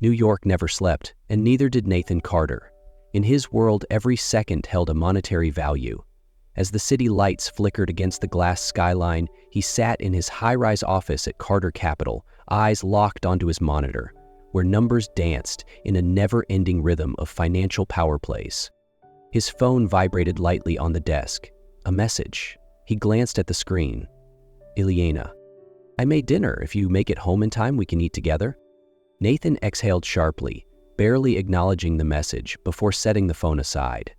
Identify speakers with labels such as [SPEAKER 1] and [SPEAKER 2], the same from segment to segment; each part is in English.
[SPEAKER 1] New York never slept, and neither did Nathan Carter. In his world, every second held a monetary value. As the city lights flickered against the glass skyline, he sat in his high-rise office at Carter Capital, eyes locked onto his monitor, where numbers danced in a never-ending rhythm of financial power plays. His phone vibrated lightly on the desk. A message. He glanced at the screen. Elena. I made dinner. If you make it home in time, we can eat together. Nathan exhaled sharply, barely acknowledging the message before setting the phone aside.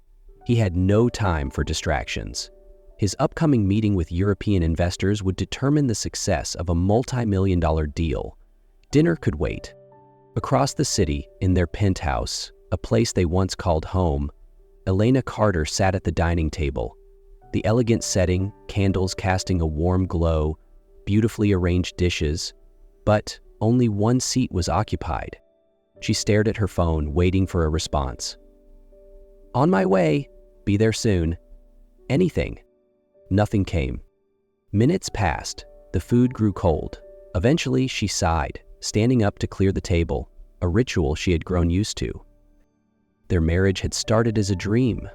[SPEAKER 1] He had no time for distractions. His upcoming meeting with European investors would determine the success of a multi-million-dollar deal. Dinner could wait. Across the city, in their penthouse, a place they once called home, Elena Carter sat at the dining table. The elegant setting, candles casting a warm glow, beautifully arranged dishes, but only one seat was occupied. She stared at her phone, waiting for a response. On my way. Be there soon. Anything. Nothing came. Minutes passed. The food grew cold. Eventually, she sighed, standing up to clear the table, a ritual she had grown used to. Their marriage had started as a dream.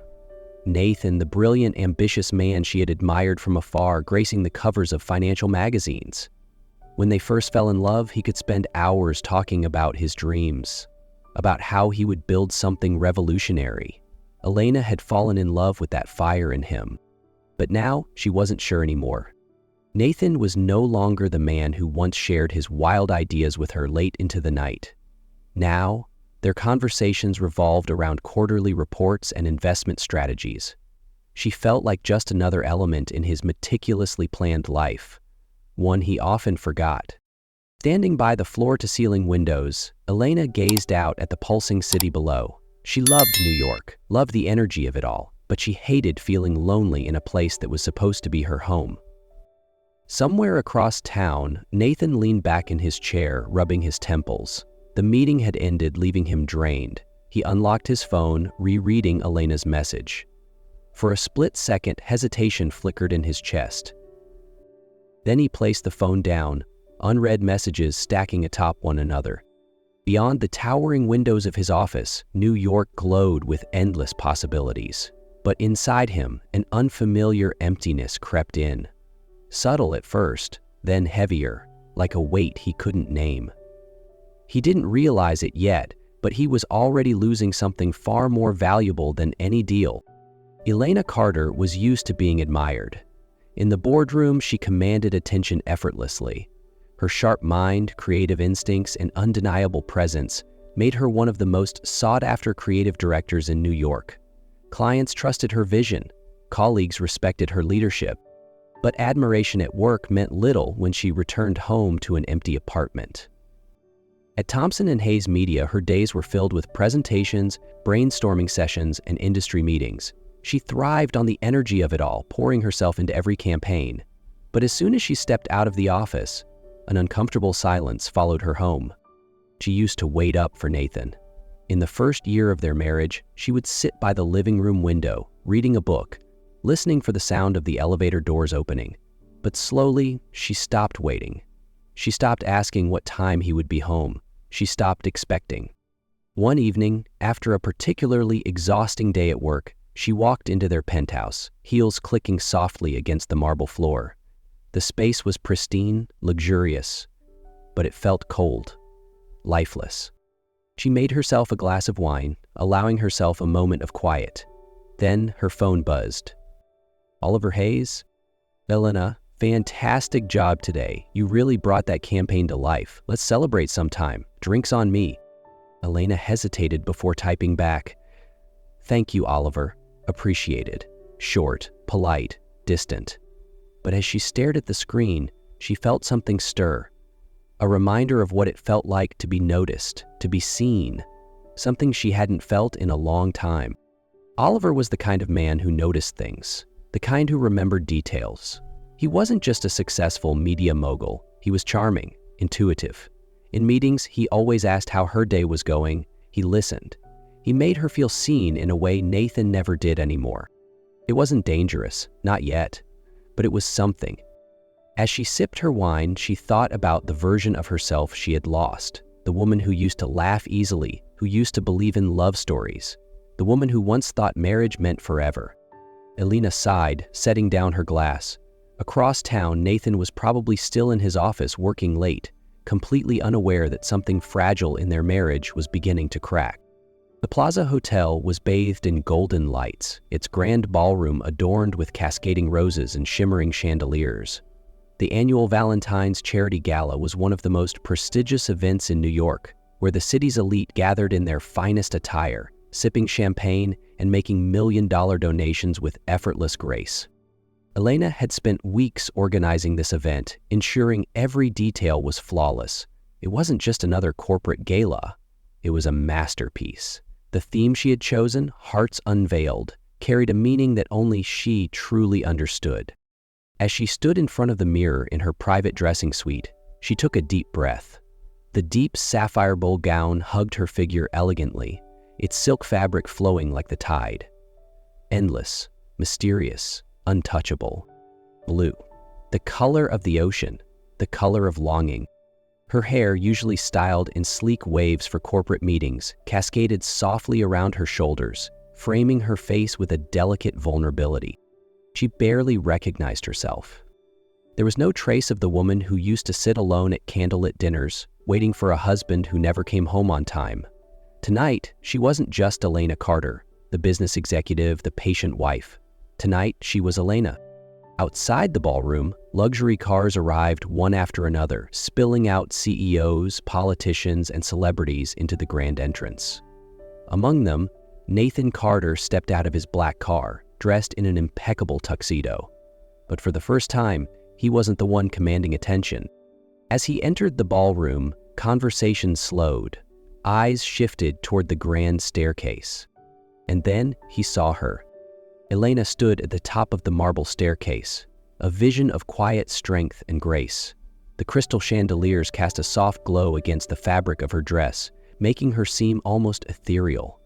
[SPEAKER 1] Nathan, the brilliant, ambitious man she had admired from afar, gracing the covers of financial magazines. When they first fell in love, he could spend hours talking about his dreams, about how he would build something revolutionary. Elena had fallen in love with that fire in him, but now she wasn't sure anymore. Nathan was no longer the man who once shared his wild ideas with her late into the night. Now, their conversations revolved around quarterly reports and investment strategies. She felt like just another element in his meticulously planned life, one he often forgot. Standing by the floor-to-ceiling windows, Elena gazed out at the pulsing city below. She loved New York, loved the energy of it all, but she hated feeling lonely in a place that was supposed to be her home. Somewhere across town, Nathan leaned back in his chair, rubbing his temples. The meeting had ended, leaving him drained. He unlocked his phone, rereading Elena's message. For a split second, hesitation flickered in his chest. Then he placed the phone down, unread messages stacking atop one another. Beyond the towering windows of his office, New York glowed with endless possibilities. But inside him, an unfamiliar emptiness crept in. Subtle at first, then heavier, like a weight he couldn't name. He didn't realize it yet, but he was already losing something far more valuable than any deal. Elena Carter was used to being admired. In the boardroom, she commanded attention effortlessly. Her sharp mind, creative instincts, and undeniable presence made her one of the most sought-after creative directors in New York. Clients trusted her vision, colleagues respected her leadership, but admiration at work meant little when she returned home to an empty apartment. At Thompson & Hayes Media, her days were filled with presentations, brainstorming sessions, and industry meetings. She thrived on the energy of it all, pouring herself into every campaign. But as soon as she stepped out of the office, an uncomfortable silence followed her home. She used to wait up for Nathan. In the first year of their marriage, she would sit by the living room window, reading a book, listening for the sound of the elevator doors opening. But slowly, she stopped waiting. She stopped asking what time he would be home. She stopped expecting. One evening, after a particularly exhausting day at work, she walked into their penthouse, heels clicking softly against the marble floor. The space was pristine, luxurious, but it felt cold, lifeless. She made herself a glass of wine, allowing herself a moment of quiet. Then her phone buzzed. Oliver Hayes? Elena, fantastic job today. You really brought that campaign to life. Let's celebrate sometime. Drinks on me. Elena hesitated before typing back. Thank you, Oliver. Appreciated. Short, polite, distant. But as she stared at the screen, she felt something stir. A reminder of what it felt like to be noticed, to be seen. Something she hadn't felt in a long time. Oliver was the kind of man who noticed things, the kind who remembered details. He wasn't just a successful media mogul. He was charming, intuitive. In meetings, he always asked how her day was going. He listened. He made her feel seen in a way Nathan never did anymore. It wasn't dangerous, not yet, but it was something. As she sipped her wine, she thought about the version of herself she had lost, the woman who used to laugh easily, who used to believe in love stories, the woman who once thought marriage meant forever. Elena sighed, setting down her glass. Across town, Nathan was probably still in his office working late, completely unaware that something fragile in their marriage was beginning to crack. The Plaza Hotel was bathed in golden lights, its grand ballroom adorned with cascading roses and shimmering chandeliers. The annual Valentine's charity gala was one of the most prestigious events in New York, where the city's elite gathered in their finest attire, sipping champagne and making million-dollar donations with effortless grace. Elena had spent weeks organizing this event, ensuring every detail was flawless. It wasn't just another corporate gala. It was a masterpiece. The theme she had chosen, Hearts Unveiled, carried a meaning that only she truly understood. As she stood in front of the mirror in her private dressing suite, she took a deep breath. The deep sapphire bowl gown hugged her figure elegantly, its silk fabric flowing like the tide. Endless, mysterious, untouchable. Blue, the color of the ocean, the color of longing. Her hair, usually styled in sleek waves for corporate meetings, cascaded softly around her shoulders, framing her face with a delicate vulnerability. She barely recognized herself. There was no trace of the woman who used to sit alone at candlelit dinners, waiting for a husband who never came home on time. Tonight, she wasn't just Elena Carter, the business executive, the patient wife. Tonight, she was Elena. Outside the ballroom, luxury cars arrived one after another, spilling out CEOs, politicians, and celebrities into the grand entrance. Among them, Nathan Carter stepped out of his black car, dressed in an impeccable tuxedo. But for the first time, he wasn't the one commanding attention. As he entered the ballroom, conversation slowed. Eyes shifted toward the grand staircase. And then he saw her. Elena stood at the top of the marble staircase, a vision of quiet strength and grace. The crystal chandeliers cast a soft glow against the fabric of her dress, making her seem almost ethereal,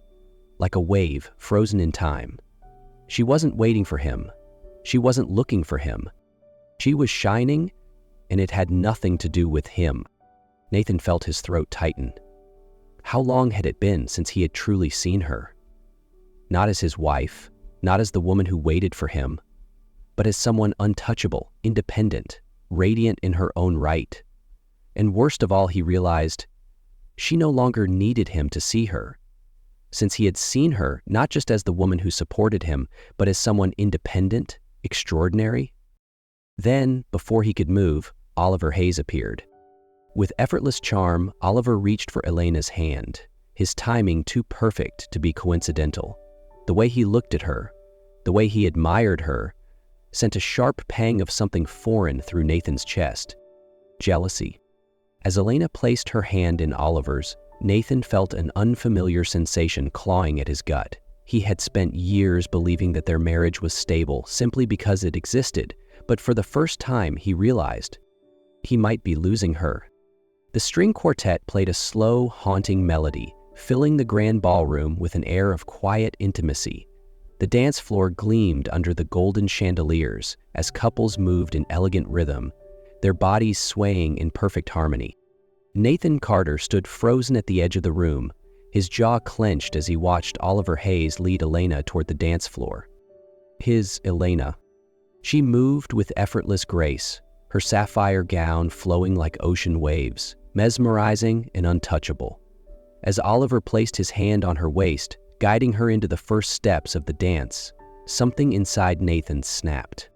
[SPEAKER 1] like a wave frozen in time. She wasn't waiting for him. She wasn't looking for him. She was shining, and it had nothing to do with him. Nathan felt his throat tighten. How long had it been since he had truly seen her? Not as his wife, not as the woman who waited for him, but as someone untouchable, independent, radiant in her own right. And worst of all, he realized, she no longer needed him to see her, since he had seen her not just as the woman who supported him, but as someone independent, extraordinary. Then, before he could move, Oliver Hayes appeared. With effortless charm, Oliver reached for Elena's hand, his timing too perfect to be coincidental. The way he looked at her, the way he admired her, sent a sharp pang of something foreign through Nathan's chest. Jealousy. As Elena placed her hand in Oliver's, Nathan felt an unfamiliar sensation clawing at his gut. He had spent years believing that their marriage was stable simply because it existed, but for the first time he realized he might be losing her. The string quartet played a slow, haunting melody, filling the grand ballroom with an air of quiet intimacy. The dance floor gleamed under the golden chandeliers as couples moved in elegant rhythm, their bodies swaying in perfect harmony. Nathan Carter stood frozen at the edge of the room, his jaw clenched as he watched Oliver Hayes lead Elena toward the dance floor. His Elena. She moved with effortless grace, her sapphire gown flowing like ocean waves, mesmerizing and untouchable. As Oliver placed his hand on her waist, guiding her into the first steps of the dance, something inside Nathan snapped.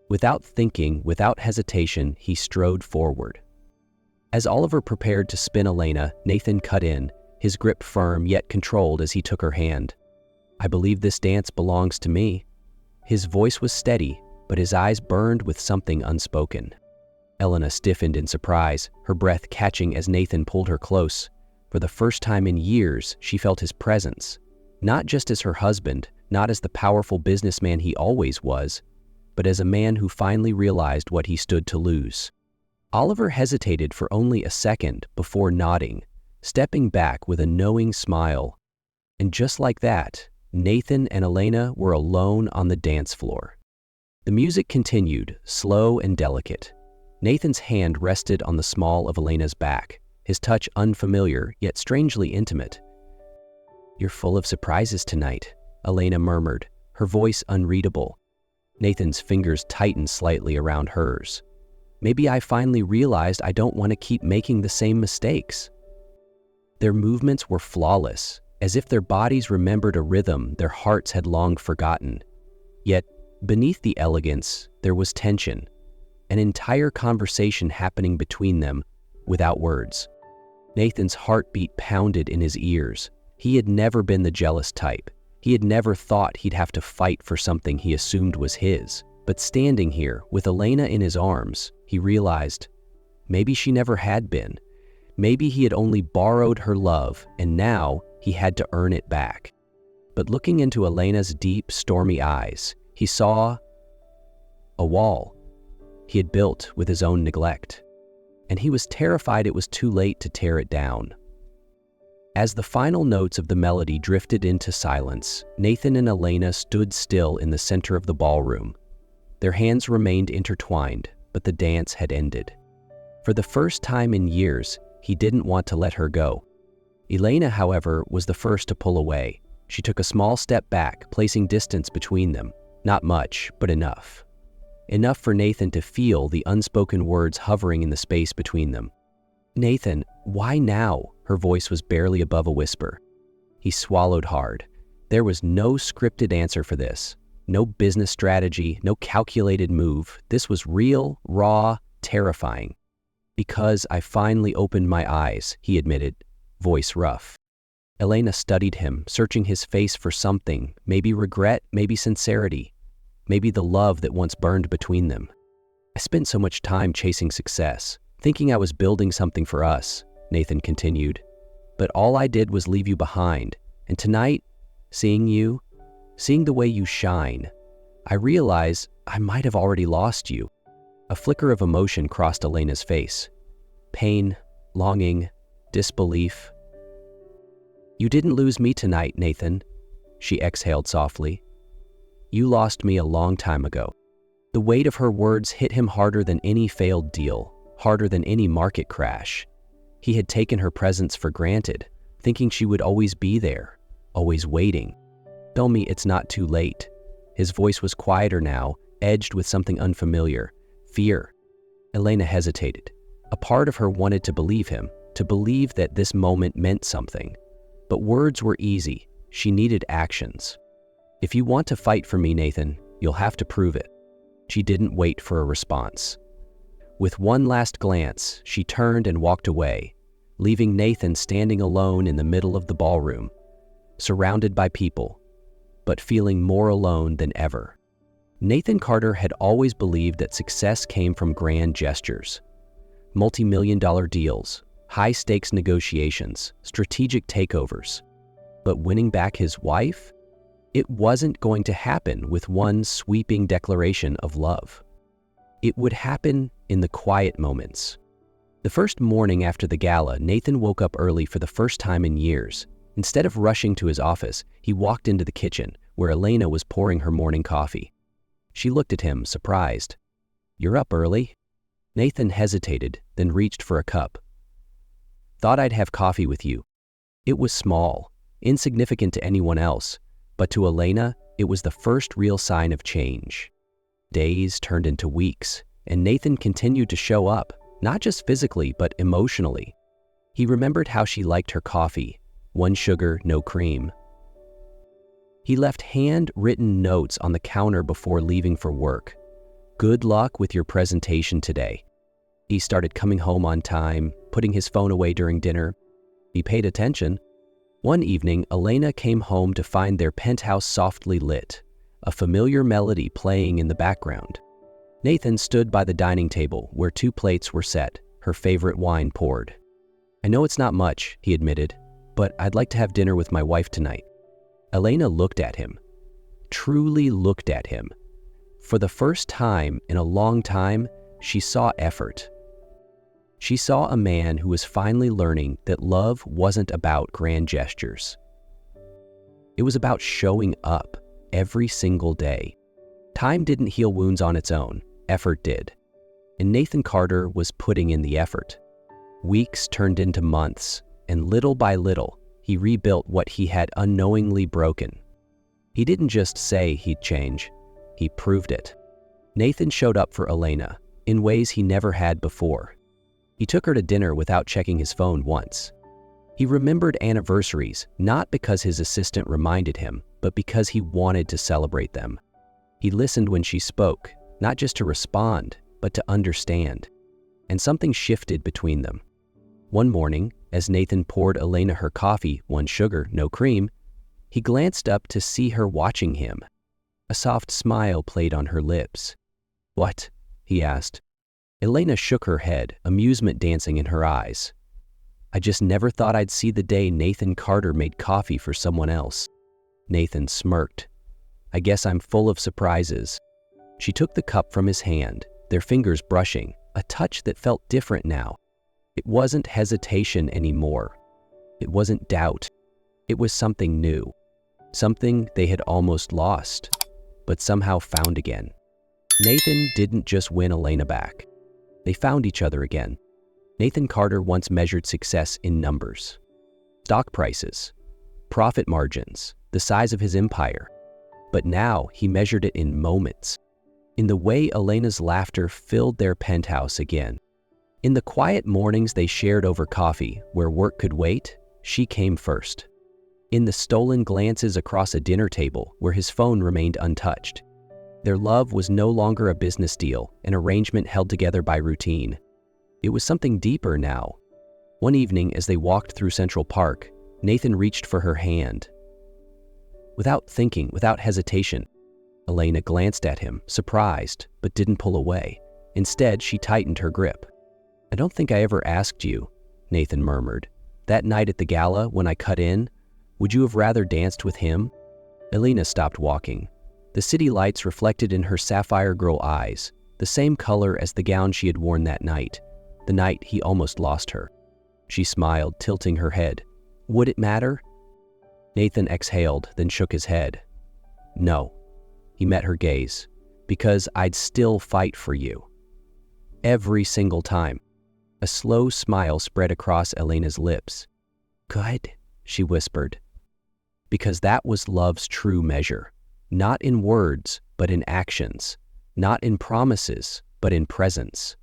[SPEAKER 1] Without thinking, without hesitation, he strode forward. As Oliver prepared to spin Elena, Nathan cut in, his grip firm yet controlled as he took her hand. "I believe this dance belongs to me." His voice was steady, but his eyes burned with something unspoken. Elena stiffened in surprise, her breath catching as Nathan pulled her close. For the first time in years, she felt his presence, not just as her husband, not as the powerful businessman he always was, but as a man who finally realized what he stood to lose. Oliver hesitated for only a second before nodding, stepping back with a knowing smile. And just like that, Nathan and Elena were alone on the dance floor. The music continued, slow and delicate. Nathan's hand rested on the small of Elena's back, his touch unfamiliar yet strangely intimate. "You're full of surprises tonight," Elena murmured, her voice unreadable. Nathan's fingers tightened slightly around hers. "Maybe I finally realized I don't want to keep making the same mistakes." Their movements were flawless, as if their bodies remembered a rhythm their hearts had long forgotten. Yet, beneath the elegance, there was tension, an entire conversation happening between them without words. Nathan's heartbeat pounded in his ears. He had never been the jealous type. He had never thought he'd have to fight for something he assumed was his. But standing here, with Elena in his arms, he realized maybe she never had been. Maybe he had only borrowed her love, and now he had to earn it back. But looking into Elena's deep, stormy eyes, he saw a wall he had built with his own neglect, and he was terrified it was too late to tear it down. As the final notes of the melody drifted into silence, Nathan and Elena stood still in the center of the ballroom. Their hands remained intertwined, but the dance had ended. For the first time in years, he didn't want to let her go. Elena, however, was the first to pull away. She took a small step back, placing distance between them. Not much, but enough. Enough for Nathan to feel the unspoken words hovering in the space between them. "Nathan, why now?" Her voice was barely above a whisper. He swallowed hard. There was no scripted answer for this. No business strategy, no calculated move. This was real, raw, terrifying. "Because I finally opened my eyes," he admitted, voice rough. Elena studied him, searching his face for something, maybe regret, maybe sincerity, maybe the love that once burned between them. "I spent so much time chasing success, thinking I was building something for us," Nathan continued. "But all I did was leave you behind. And tonight, seeing the way you shine, I realize I might have already lost you." A flicker of emotion crossed Elena's face. Pain, longing, disbelief. "You didn't lose me tonight, Nathan," she exhaled softly. "You lost me a long time ago." The weight of her words hit him harder than any failed deal, harder than any market crash. He had taken her presence for granted, thinking she would always be there, always waiting. "Tell me it's not too late." His voice was quieter now, edged with something unfamiliar, fear. Elena hesitated. A part of her wanted to believe him, to believe that this moment meant something. But words were easy. She needed actions. "If you want to fight for me, Nathan, you'll have to prove it." She didn't wait for a response. With one last glance, she turned and walked away, leaving Nathan standing alone in the middle of the ballroom, surrounded by people, but feeling more alone than ever. Nathan Carter had always believed that success came from grand gestures. Multi-million-dollar deals, high-stakes negotiations, strategic takeovers. But winning back his wife? It wasn't going to happen with one sweeping declaration of love. It would happen in the quiet moments. The first morning after the gala, Nathan woke up early for the first time in years. Instead of rushing to his office, he walked into the kitchen, where Elena was pouring her morning coffee. She looked at him, surprised. "You're up early?" Nathan hesitated, then reached for a cup. "Thought I'd have coffee with you." It was small, insignificant to anyone else, but to Elena, it was the first real sign of change. Days turned into weeks, and Nathan continued to show up, not just physically, but emotionally. He remembered how she liked her coffee, one sugar, no cream. He left hand-written notes on the counter before leaving for work. "Good luck with your presentation today." He started coming home on time, putting his phone away during dinner. He paid attention. One evening, Elena came home to find their penthouse softly lit, a familiar melody playing in the background. Nathan stood by the dining table where 2 plates were set, her favorite wine poured. "I know it's not much," he admitted, "but I'd like to have dinner with my wife tonight." Elena looked at him, truly looked at him. For the first time in a long time, she saw effort. She saw a man who was finally learning that love wasn't about grand gestures. It was about showing up every single day. Time didn't heal wounds on its own, effort did. And Nathan Carter was putting in the effort. Weeks turned into months, and little by little, he rebuilt what he had unknowingly broken. He didn't just say he'd change, he proved it. Nathan showed up for Elena in ways he never had before. He took her to dinner without checking his phone once. He remembered anniversaries not because his assistant reminded him, but because he wanted to celebrate them. He listened when she spoke, not just to respond, but to understand. And something shifted between them. One morning, as Nathan poured Elena her coffee, 1 sugar, no cream, he glanced up to see her watching him. A soft smile played on her lips. "What?" he asked. Elena shook her head, amusement dancing in her eyes. "I just never thought I'd see the day Nathan Carter made coffee for someone else." Nathan smirked. "I guess I'm full of surprises." She took the cup from his hand, their fingers brushing, a touch that felt different now. It wasn't hesitation anymore. It wasn't doubt. It was something new. Something they had almost lost, but somehow found again. Nathan didn't just win Elena back. They found each other again. Nathan Carter once measured success in numbers. Stock prices, profit margins, the size of his empire. But now he measured it in moments. In the way Elena's laughter filled their penthouse again. In the quiet mornings they shared over coffee, where work could wait, she came first. In the stolen glances across a dinner table where his phone remained untouched. Their love was no longer a business deal, an arrangement held together by routine. It was something deeper now. One evening, as they walked through Central Park, Nathan reached for her hand. Without thinking, without hesitation, Elena glanced at him, surprised, but didn't pull away. Instead, she tightened her grip. "I don't think I ever asked you," Nathan murmured. "That night at the gala, when I cut in, would you have rather danced with him?" Elena stopped walking. The city lights reflected in her sapphire girl eyes, the same color as the gown she had worn that night, the night he almost lost her. She smiled, tilting her head. "Would it matter?" Nathan exhaled, then shook his head. "No." He met her gaze. "Because I'd still fight for you." Every single time. A slow smile spread across Elena's lips. "Good," she whispered. Because that was love's true measure. Not in words, but in actions. Not in promises, but in presence.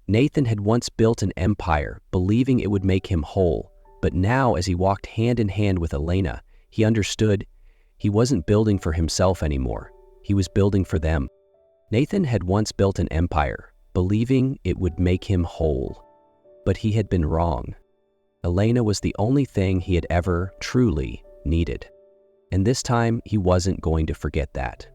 [SPEAKER 1] Nathan had once built an empire, believing it would make him whole. But now, as he walked hand in hand with Elena, he understood he wasn't building for himself anymore. He was building for them. Nathan had once built an empire, believing it would make him whole. But he had been wrong. Elena was the only thing he had ever truly needed. And this time, he wasn't going to forget that.